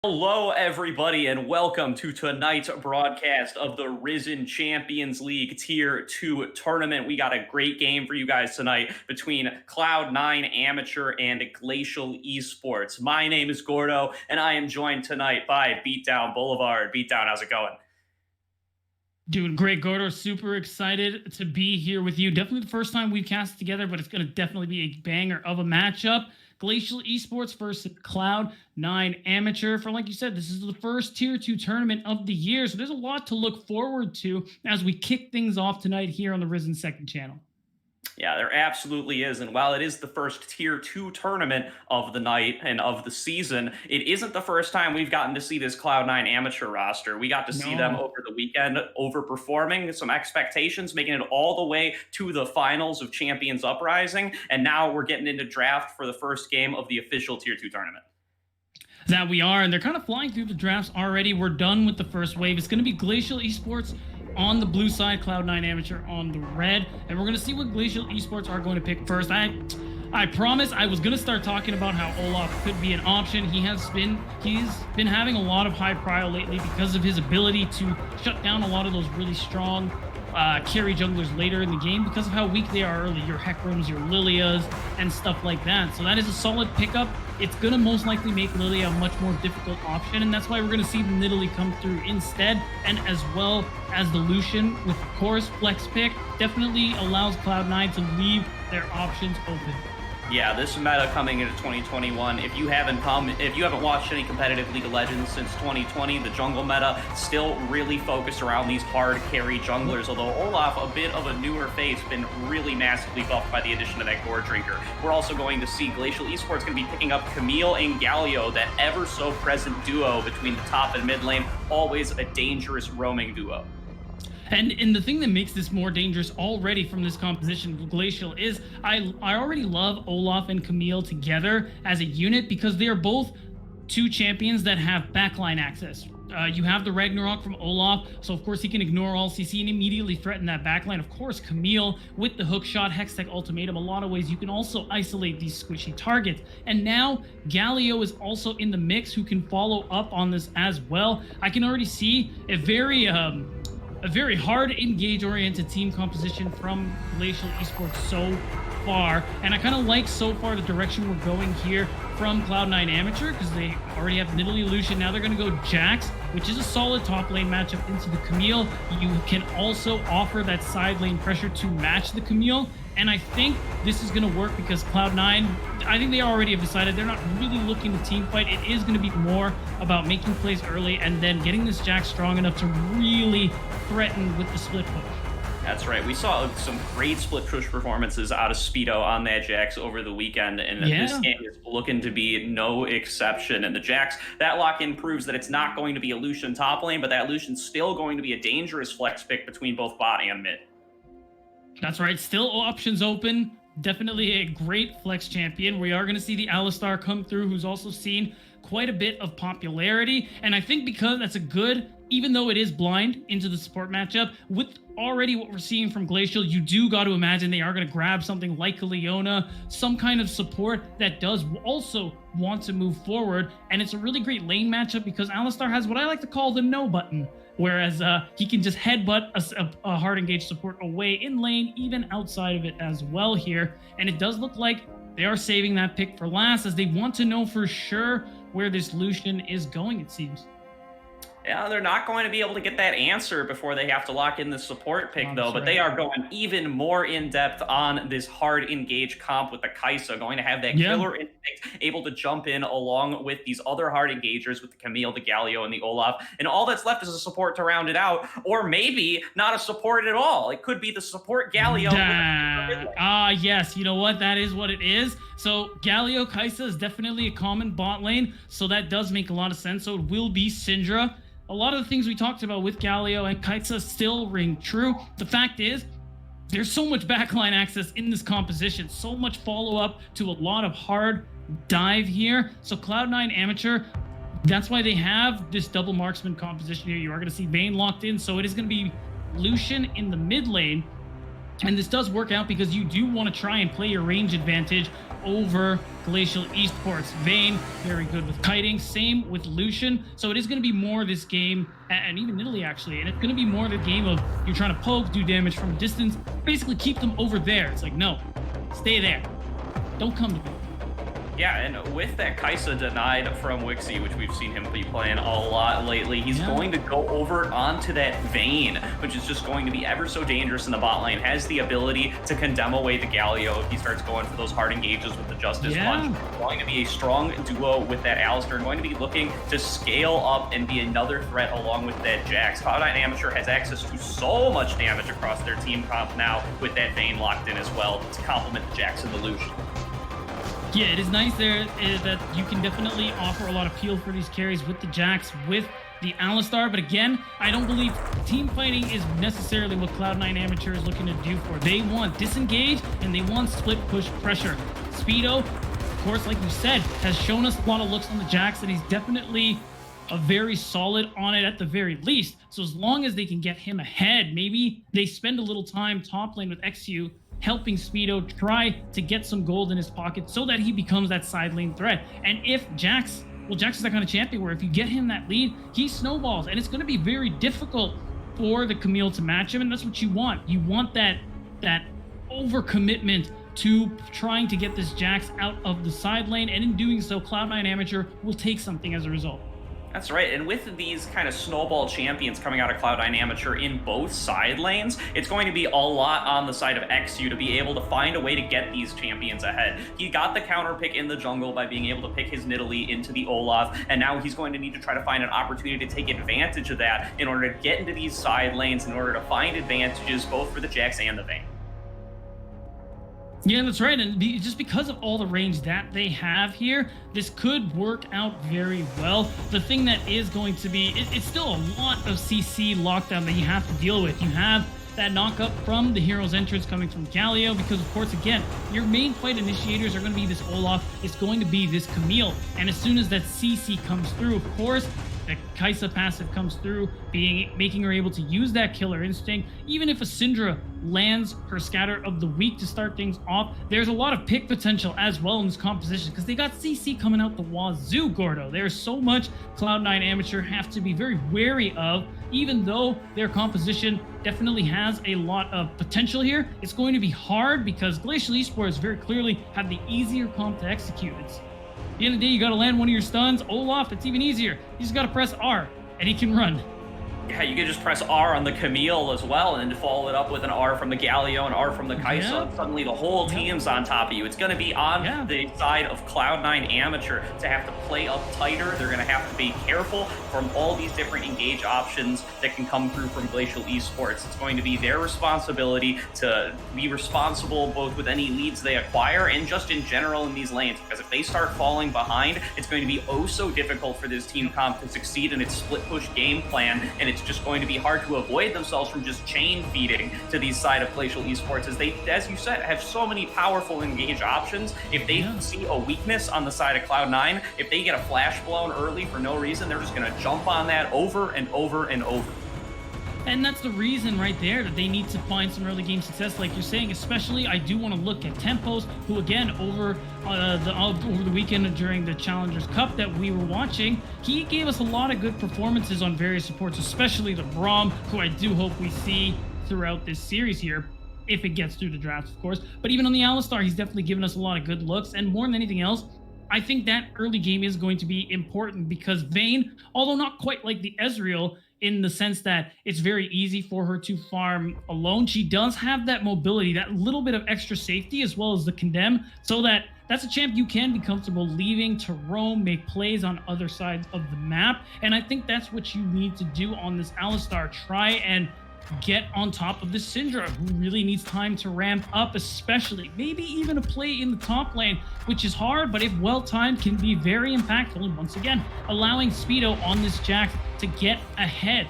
Hello, everybody, and welcome to tonight's broadcast of the Risen Champions League Tier 2 tournament. We got a great game for you guys tonight between Cloud9 Amateur and Glacial Esports. My name is Gordo, and I am joined tonight by Beatdown Boulevard. Beatdown, how's it going? Doing great, Gordo. Super excited to be here with you. Definitely the first time we've cast together, but it's going to definitely be a banger of a matchup. Glacial Esports versus Cloud9 Amateur. For like you said, this is the first Tier 2 tournament of the year, so there's a lot to look forward to as we kick things off tonight here on the Risen Second Channel. Yeah, there absolutely is. And while it is the first Tier 2 tournament of the night and of the season, it isn't the first time we've gotten to see this Cloud9 amateur roster. We got to see them over the weekend overperforming some expectations, making it all the way to the finals of Champions Uprising. And now we're getting into draft for the first game of the official Tier 2 tournament. That we are, and they're kind of flying through the drafts already. We're done with the first wave. It's going to be Glacial Esports on the blue side, Cloud9 Amateur on the red, and we're going to see what Glacial Esports are going to pick first. I promise I was going to start talking about how Olaf could be an option. He's been having a lot of high prio lately because of his ability to shut down a lot of those really strong carry junglers later in the game because of how weak they are early. Your Heckrums, your Lilias, and stuff like that. So that is a solid pickup. It's going to most likely make Lilia a much more difficult option, and that's why we're going to see the Nidalee come through instead, and as well as the Lucian with, of course, Flex Pick definitely allows Cloud9 to leave their options open. Yeah, this meta coming into 2021, if you haven't watched any competitive League of Legends since 2020, the jungle meta still really focused around these hard carry junglers, although Olaf, a bit of a newer face, been really massively buffed by the addition of that Gore Drinker. We're also going to see Glacial Esports going to be picking up Camille and Galio, that ever so present duo between the top and mid lane, always a dangerous roaming duo. And the thing that makes this more dangerous already from this composition of Glacial is I already love Olaf and Camille together as a unit because they are both two champions that have backline access. You have the Ragnarok from Olaf, so of course he can ignore all CC and immediately threaten that backline. Of course, Camille with the hookshot, Hextech ultimatum, a lot of ways you can also isolate these squishy targets. And now Galio is also in the mix who can follow up on this as well. I can already see a very hard engage-oriented team composition from Glacial Esports so far, and I kind of like so far the direction we're going here from Cloud9 Amateur because they already have Nidalee Lucian. Now they're going to go Jax, which is a solid top lane matchup into the Camille. You can also offer that side lane pressure to match the Camille, and I think this is going to work because Cloud9, I think they already have decided they're not really looking to team fight. It is going to be more about making plays early and then getting this Jax strong enough to really threaten with the split push. That's right. We saw some great split push performances out of Speedo on that Jax over the weekend, and this game is looking to be no exception. And the Jax, that lock-in proves that it's not going to be a Lucian top lane, but that Lucian's still going to be a dangerous flex pick between both bot and mid. That's right. Still options open. Definitely a great flex champion. We are going to see the Alistar come through, who's also seen quite a bit of popularity. And I think because that's a good, even though it is blind into the support matchup, with already what we're seeing from Glacial, you do got to imagine they are going to grab something like a Leona, some kind of support that does also want to move forward. And it's a really great lane matchup because Alistar has what I like to call the no button, whereas he can just headbutt a hard engaged support away in lane, even outside of it as well here. And it does look like they are saving that pick for last as they want to know for sure where this Lucian is going, it seems. Yeah, they're not going to be able to get that answer before they have to lock in the support pick, though. But they are going even more in-depth on this hard engage comp with the Kaisa, going to have that killer instinct, able to jump in along with these other hard engagers with the Camille, the Galio, and the Olaf. And all that's left is a support to round it out, or maybe not a support at all. It could be the support Galio. Yes, you know what? That is what it is. So Galio Kaisa is definitely a common bot lane, so that does make a lot of sense. So it will be Syndra. A lot of the things we talked about with Galio and Kaisa still ring true. The fact is, there's so much backline access in this composition, so much follow-up to a lot of hard dive here. So Cloud9 Amateur, that's why they have this double marksman composition here. You are going to see Vayne locked in, so it is going to be Lucian in the mid lane And this does work out because you do want to try and play your range advantage over Glacial Esports. Vayne, very good with kiting. Same with Lucian. So it is going to be more this game, and even Italy actually, and it's going to be more the game of you're trying to poke, do damage from a distance, basically keep them over there. It's like, no, stay there. Don't come to me. Yeah, and with that Kaisa denied from Wixie, which we've seen him be playing a lot lately, he's going to go over onto that Vayne, which is just going to be ever so dangerous in the bot lane. Has the ability to condemn away the Galio if he starts going for those hard engages with the Justice Punch. Going to be a strong duo with that Alistar, and going to be looking to scale up and be another threat along with that Jax. Cloud9 Amateur has access to so much damage across their team comp now with that Vayne locked in as well to complement the Jax and the Lucian. Yeah, it is nice there that you can definitely offer a lot of appeal for these carries with the Jax, with the Alistar. But again, I don't believe team fighting is necessarily what Cloud9 Amateur is looking to do for. They want disengage and they want split push pressure. Speedo, of course, like you said, has shown us a lot of looks on the Jax, and he's definitely a very solid on it at the very least. So as long as they can get him ahead, maybe they spend a little time top lane with XU, helping Speedo try to get some gold in his pocket so that he becomes that side lane threat. And if Jax is that kind of champion where if you get him that lead, he snowballs, and it's going to be very difficult for the Camille to match him, and that's what you want. You want that overcommitment to trying to get this Jax out of the side lane, and in doing so, Cloud9 Amateur will take something as a result. That's right, and with these kind of snowball champions coming out of Cloud9 Amateur in both side lanes, it's going to be a lot on the side of XU to be able to find a way to get these champions ahead. He got the counter pick in the jungle by being able to pick his Nidalee into the Olaf, and now he's going to need to try to find an opportunity to take advantage of that in order to get into these side lanes, in order to find advantages both for the Jax and the Vayne. Yeah, that's right. And just because of all the range that they have here, this could work out very well. The thing that is going to be, it's still a lot of CC lockdown that you have to deal with. You have that knock-up from the hero's entrance coming from Galio, because of course, again, your main fight initiators are going to be this Olaf, it's going to be this Camille, and as soon as that CC comes through, of course, the Kaisa passive comes through, making her able to use that killer instinct. Even if a Syndra lands her scatter of the week to start things off, there's a lot of pick potential as well in this composition, because they got CC coming out the wazoo, Gordo. There's so much Cloud9 Amateur have to be very wary of, even though their composition definitely has a lot of potential here. It's going to be hard because Glacial Esports very clearly have the easier comp to execute. At the end of the day, you got to land one of your stuns. Olaf, it's even easier. You just got to press R, and he can run. Yeah, you can just press R on the Camille as well, and then follow it up with an R from the Galio and R from the Kaisa. Yeah. Suddenly the whole team's on top of you. It's going to be on the side of Cloud9 Amateur to have to play up tighter. They're going to have to be careful from all these different engage options that can come through from Glacial Esports. It's going to be their responsibility to be responsible both with any leads they acquire and just in general in these lanes, because if they start falling behind, it's going to be oh so difficult for this team comp to succeed in its split push game plan, and it's just going to be hard to avoid themselves from just chain feeding to these side of Glacial Esports, as they, as you said, have so many powerful engage options. If they see a weakness on the side of Cloud9, if they get a flash blown early for no reason, they're just going to jump on that over and over and over. And that's the reason right there that they need to find some early game success, like you're saying. Especially, I do want to look at Tempos, who again over the weekend during the Challengers Cup that we were watching, he gave us a lot of good performances on various supports, especially the Braum, who I do hope we see throughout this series here, if it gets through the draft, of course. But even on the Alistar, he's definitely given us a lot of good looks, and more than anything else, I think that early game is going to be important because Vayne, although not quite like the Ezreal, in the sense that it's very easy for her to farm alone, she does have that mobility, that little bit of extra safety, as well as the condemn, so that's a champ you can be comfortable leaving to roam, make plays on other sides of the map. And I think that's what you need to do on this Alistar. Try and get on top of this Syndra, who really needs time to ramp up, especially maybe even a play in the top lane, which is hard, but if well timed can be very impactful. And once again, allowing Speedo on this Jax to get ahead.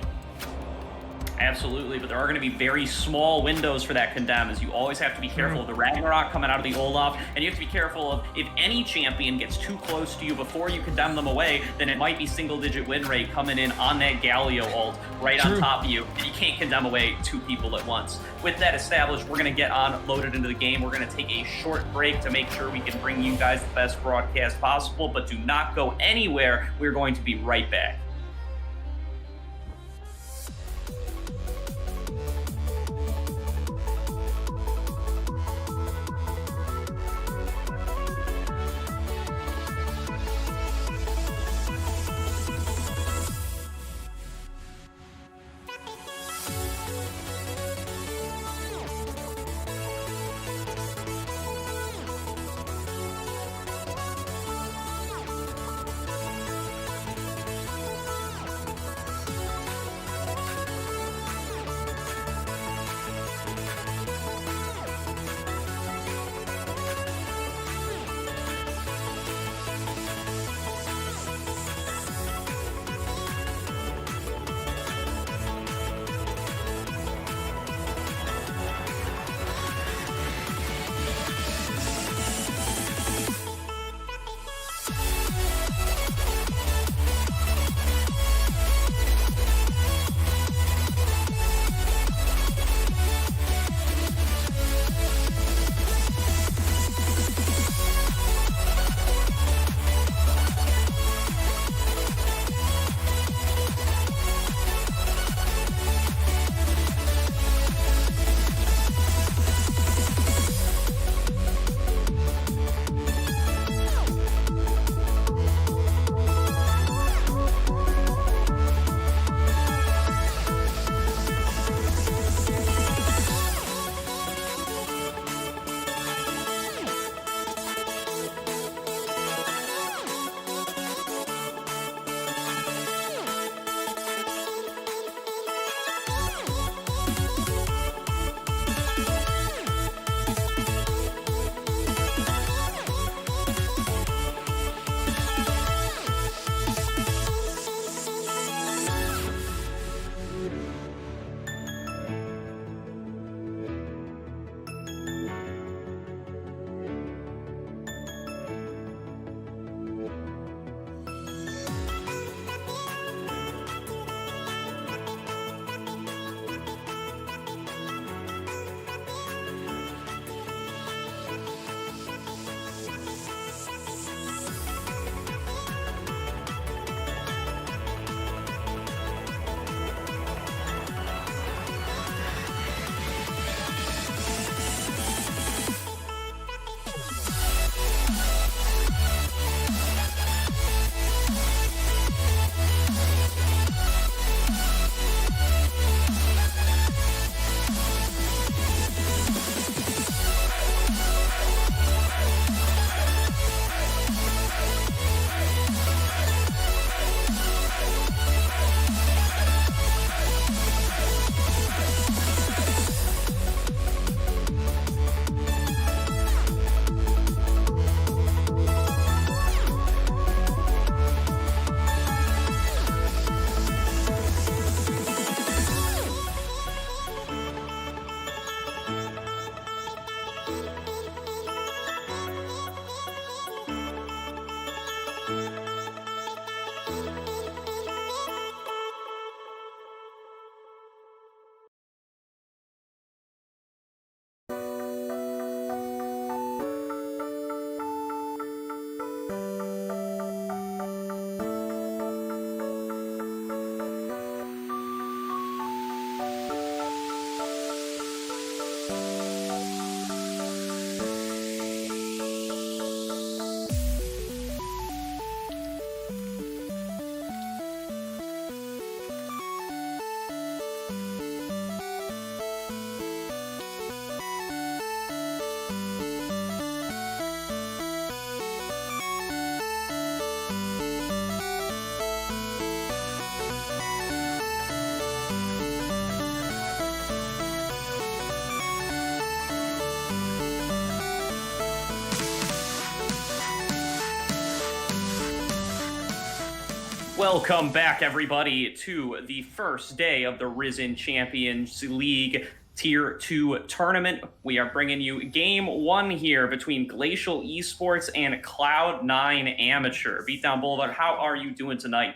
Absolutely, but there are going to be very small windows for that condemn, as you always have to be careful of the Ragnarok coming out of the Olaf, and you have to be careful of if any champion gets too close to you before you condemn them away, then it might be single-digit win rate coming in on that Galio ult right on top of you, and you can't condemn away 2 people at once. With that established, we're going to get on loaded into the game. We're going to take a short break to make sure we can bring you guys the best broadcast possible, but do not go anywhere. We're going to be right back. Welcome back, everybody, to the first day of the Risen Champions League Tier 2 tournament. We are bringing you Game 1 here between Glacial Esports and Cloud9 Amateur. Beatdown Boulevard, how are you doing tonight?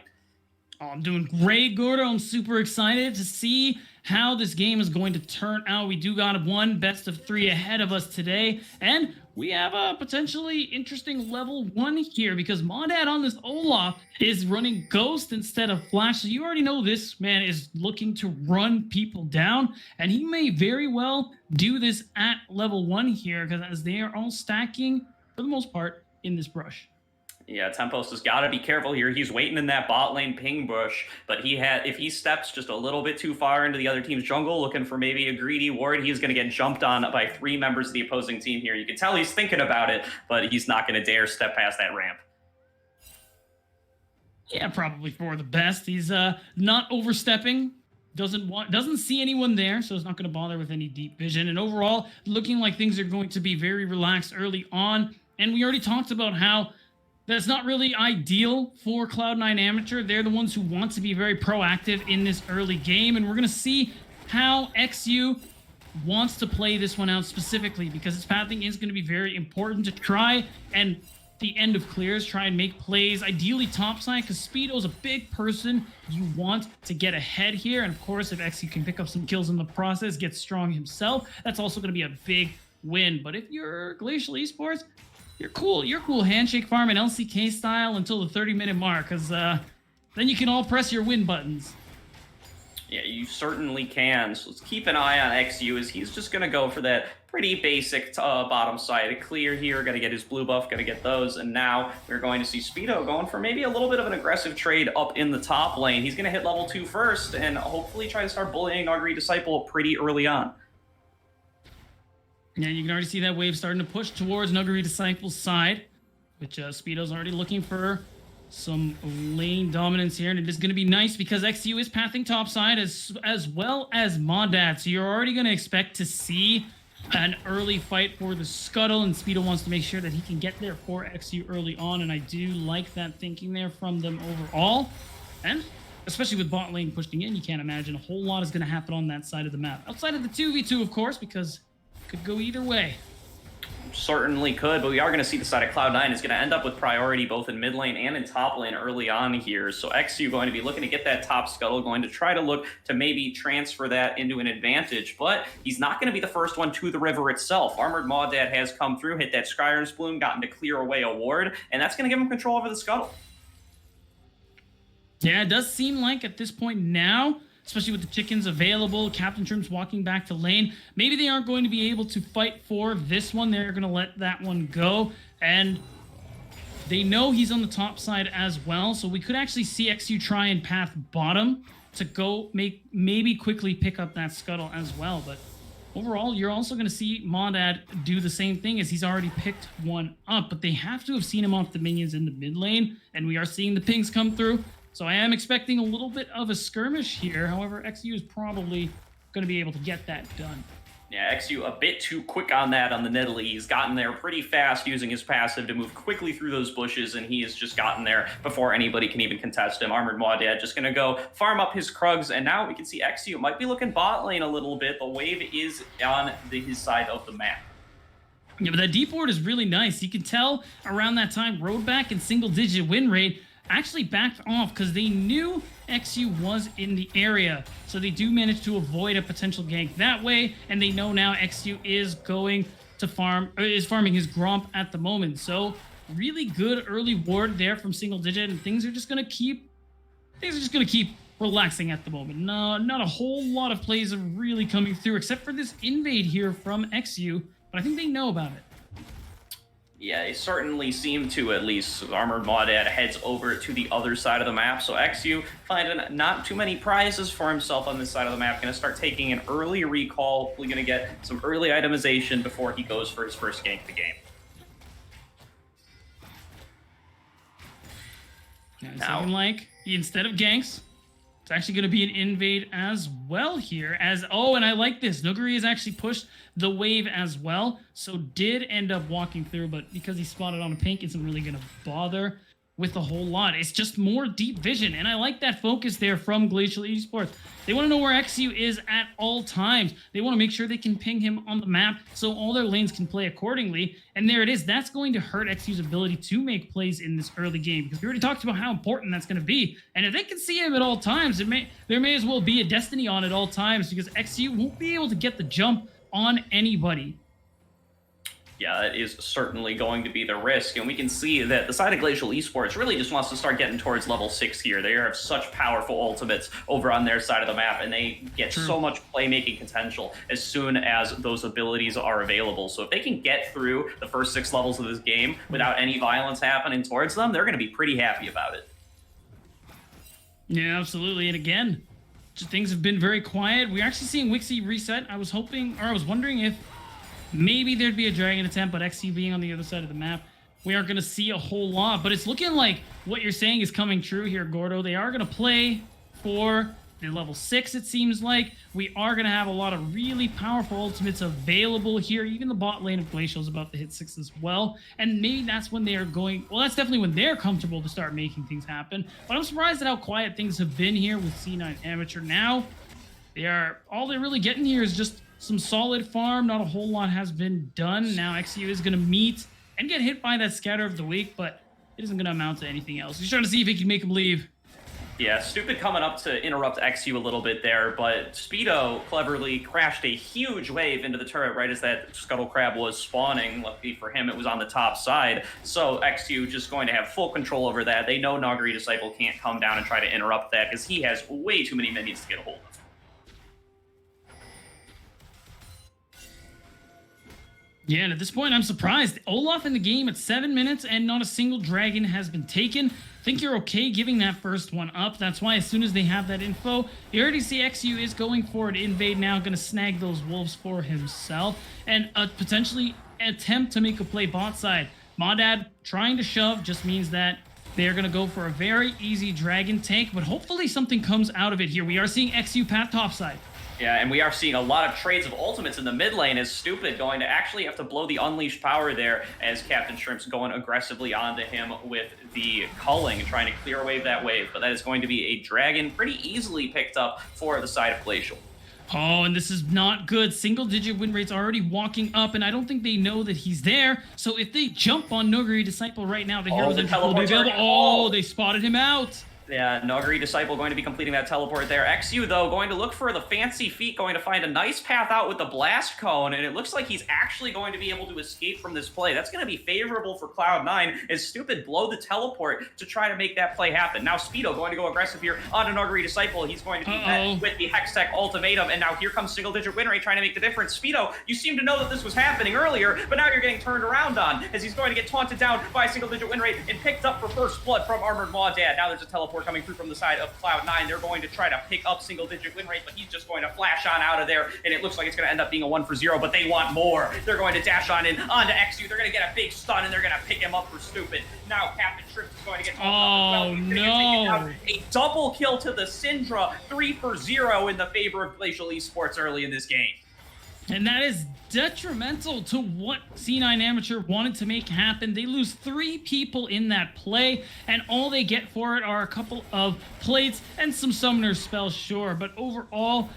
Oh, I'm doing great, Gordo. I'm super excited to see how this game is going to turn out. We do got one best of 3 ahead of us today, and we have a potentially interesting level 1 here because Modad on this Olaf is running Ghost instead of Flash. So you already know this man is looking to run people down, and he may very well do this at level 1 here because as they are all stacking, for the most part, in this brush. Yeah, Tempos has got to be careful here. He's waiting in that bot lane ping bush, but if he steps just a little bit too far into the other team's jungle, looking for maybe a greedy ward, he's going to get jumped on by 3 members of the opposing team here. You can tell he's thinking about it, but he's not going to dare step past that ramp. Yeah, probably for the best. He's not overstepping. Doesn't see anyone there, so he's not going to bother with any deep vision. And overall, looking like things are going to be very relaxed early on. And we already talked about how that's not really ideal for Cloud9 Amateur. They're the ones who want to be very proactive in this early game, and we're going to see how XU wants to play this one out specifically because its pathing is going to be very important to try and the end of clears, try and make plays, ideally topside, because Speedo's a big person. You want to get ahead here, and of course, if XU can pick up some kills in the process, get strong himself, that's also going to be a big win. But if you're Glacial Esports, you're cool handshake farm and LCK style until the 30-minute mark, because then you can all press your win buttons. Yeah, you certainly can. So let's keep an eye on XU as he's just going to go for that pretty basic bottom side clear here. Going to get his blue buff, going to get those. And now we're going to see Speedo going for maybe a little bit of an aggressive trade up in the top lane. He's going to hit level 2 first and hopefully try to start bullying Nuggery Disciple pretty early on. Yeah, you can already see that wave starting to push towards Nuggery Disciple's side, which Speedo's already looking for some lane dominance here, and it is going to be nice because XU is pathing topside as well as Modad, so you're already going to expect to see an early fight for the scuttle, and Speedo wants to make sure that he can get there for XU early on, and I do like that thinking there from them overall, and especially with bot lane pushing in, you can't imagine a whole lot is going to happen on that side of the map. Outside of the 2v2, of course, because could go either way. Certainly could, but we are going to see the side of Cloud9 is going to end up with priority both in mid lane and in top lane early on here. So XU going to be looking to get that top scuttle, going to try to look to maybe transfer that into an advantage, but he's not going to be the first one to the river itself. Armored Maudad has come through, hit that Skyrim's Bloom, gotten to clear away a ward, and that's going to give him control over the scuttle. Yeah, it does seem like at this point now, especially with the chickens available, Captain Trim's walking back to lane, maybe they aren't going to be able to fight for this one. They're going to let that one go, and they know he's on the top side as well, so we could actually see XU try and path bottom to go maybe quickly pick up that scuttle as well. But overall, you're also going to see Modad do the same thing as he's already picked one up, but they have to have seen him off the minions in the mid lane, and we are seeing the pings come through. So I am expecting a little bit of a skirmish here. However, XU is probably going to be able to get that done. Yeah, XU a bit too quick on that on the Nidalee. He's gotten there pretty fast using his passive to move quickly through those bushes, and he has just gotten there before anybody can even contest him. Armored Maudad just going to go farm up his Krugs, and now we can see XU might be looking bot lane a little bit. The wave is on his side of the map. Yeah, but that deep ward is really nice. You can tell around that time, Roadback and single-digit win rate actually backed off because they knew XU was in the area. So they do manage to avoid a potential gank that way, and they know now XU is going to farming his Gromp at the moment. So really good early ward there from single digit, and things are just gonna keep relaxing at the moment. No, not a whole lot of plays are really coming through, except for this invade here from XU, but I think they know about it. Yeah, they certainly seem to, at least. Armored Maudad heads over to the other side of the map, so XU finding not too many prizes for himself on this side of the map. Going to start taking an early recall, hopefully going to get some early itemization before he goes for his first gank of the game. Yeah, it's looking like instead of ganks, it's actually going to be an invade as well here. And I like this. Nuggery has actually pushed the wave as well, so did end up walking through, but because he spotted on a pink, isn't really going to bother with a whole lot. It's just more deep vision, and I like that focus there from Glacial Esports. They want to know where XU is at all times. They want to make sure they can ping him on the map so all their lanes can play accordingly. And there it is. That's going to hurt XU's ability to make plays in this early game, because we already talked about how important that's going to be. And if they can see him at all times, there may as well be a destiny on at all times, because XU won't be able to get the jump on anybody. Yeah, that is certainly going to be the risk. And we can see that the side of Glacial Esports really just wants to start getting towards level 6 here. They have such powerful ultimates over on their side of the map, and they get so much playmaking potential as soon as those abilities are available. So if they can get through the first 6 levels of this game without any violence happening towards them, they're going to be pretty happy about it. Yeah, absolutely. And again, things have been very quiet. We're actually seeing Wixie reset. I was wondering if maybe there'd be a dragon attempt, but XU being on the other side of the map, we aren't going to see a whole lot. But it's looking like what you're saying is coming true here, Gordo. They are going to play for the level 6, it seems like. We are going to have a lot of really powerful ultimates available here. Even the bot lane of Glacial is about to hit 6 as well. And maybe that's when they are going... Well, that's definitely when they're comfortable to start making things happen. But I'm surprised at how quiet things have been here with C9 Amateur. Now, all they're really getting here is just some solid farm. Not a whole lot has been done. Now XU is going to meet and get hit by that scatter of the week, but it isn't going to amount to anything else. He's trying to see if he can make him leave. Yeah, Stupid coming up to interrupt XU a little bit there, but Speedo cleverly crashed a huge wave into the turret right as that Scuttle Crab was spawning. Luckily for him, it was on the top side. So XU just going to have full control over that. They know Nagari Disciple can't come down and try to interrupt that because he has way too many minions to get a hold of. Yeah, and at this point, I'm surprised. Olaf in the game at 7 minutes, and not a single dragon has been taken. I think you're okay giving that first one up. That's why as soon as they have that info, you already see XU is going for an invade now, going to snag those wolves for himself, and potentially attempt to make a play bot side. Modad trying to shove just means that they're going to go for a very easy dragon tank, but hopefully something comes out of it here. We are seeing XU path topside. Yeah, and we are seeing a lot of trades of ultimates in the mid lane as Stupid going to actually have to blow the unleashed power there as Captain Shrimp's going aggressively onto him with the culling, trying to clear away that wave. But that is going to be a dragon pretty easily picked up for the side of Glacial. Oh, and this is not good. Single-digit win rates already walking up, and I don't think they know that he's there. So if they jump on Noguri Disciple right now, the heroes will be available. Oh, they spotted him out. Yeah, Nagari Disciple going to be completing that teleport there. XU, though, going to look for the fancy feat, going to find a nice path out with the Blast Cone, and it looks like he's actually going to be able to escape from this play. That's going to be favorable for Cloud9 as Stupid blow the teleport to try to make that play happen. Now Speedo going to go aggressive here onto Nagari Disciple. He's going to be met with the Hextech Ultimatum, and now here comes single-digit win rate trying to make the difference. Speedo, you seem to know that this was happening earlier, but now you're getting turned around on as he's going to get taunted down by a single-digit win rate and picked up for first blood from Armored Maudad. Now there's a teleport coming through from the side of Cloud9. They're going to try to pick up single-digit win rate, but he's just going to flash on out of there, and it looks like it's going to end up being a 1-for-0, but they want more. They're going to dash on in onto XU. They're going to get a big stun, and they're going to pick him up for Stupid. Now Captain Shrimp is going to get taunted as well. No! A double kill to the Syndra, 3-for-0 in the favor of Glacial Esports early in this game. And that is detrimental to what C9 Amateur wanted to make happen. They lose 3 people in that play, and all they get for it are a couple of plates and some summoner spells, sure. But overall,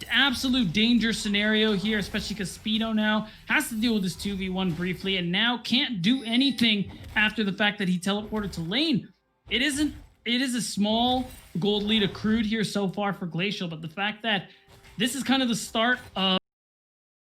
absolute danger scenario here, especially because Speedo now has to deal with this 2v1 briefly, and now can't do anything after the fact that he teleported to lane. It is a small gold lead accrued here so far for Glacial, but the fact that this is kind of the start of